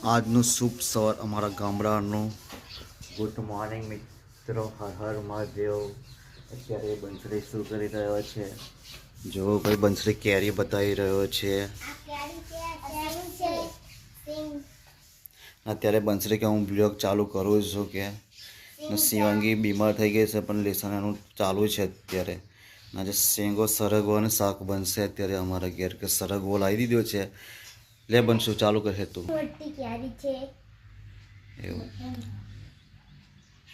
આજનું શુભ સવાર અમારા ગામડાનું. ગુડ મોર્નિંગ મિત્રો, હર હર મહાદેવ. અત્યારે બંસરી શું કરી રહ્યો છે? જો ભાઈ બંસરી કેરી બતાવી રહ્યો છે. અત્યારે બંસરી કે હું બ્લોગ ચાલુ કરું છું કે શિવાંગી બીમાર થઈ ગઈ છે, પણ લેસન એનું ચાલુ છે અત્યારે. આજે શેંગો સરગવો અને શાક બનશે અત્યારે અમારા ઘેર. કે સરગવો લાવી દીધો છે, લે બનશું ચાલુ કરે તું. મોટી કેરી છે એવું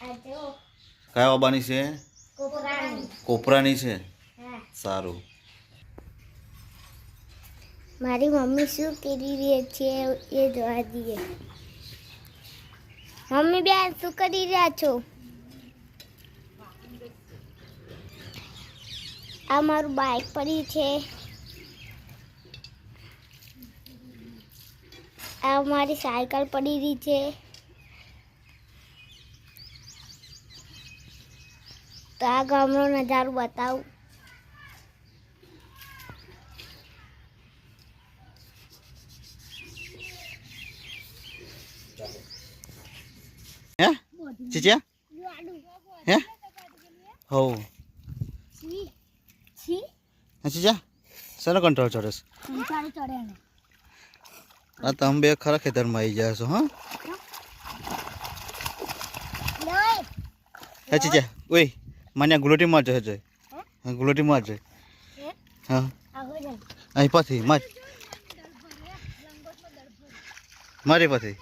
આ જો કયા બાબાની છે? કોપરાની. કોપરાની છે. હા, સારું. મારી મમ્મી શું કરી રહી છે એ જોવા દઈએ. મમ્મી બેન શું કરી રહ્યા છો? આ મારું બાઇક પડી છે. આ મારી સાયકલ પડી રહી છે. તો આ ગામનો નજારો બતાવું. હે ચીચિયા હે હો હે ચીચિયા શેનો કંટ્રોલ ચડે છે? આ તમે બે ખરા ખેતરમાં આવી ગયા છો. હા હે ચીચિયા ઓય મને ગુલોટી મારજો. હે જોઈ ગુલોટી મારજો. હા અહીં પાછી મારી પાછી.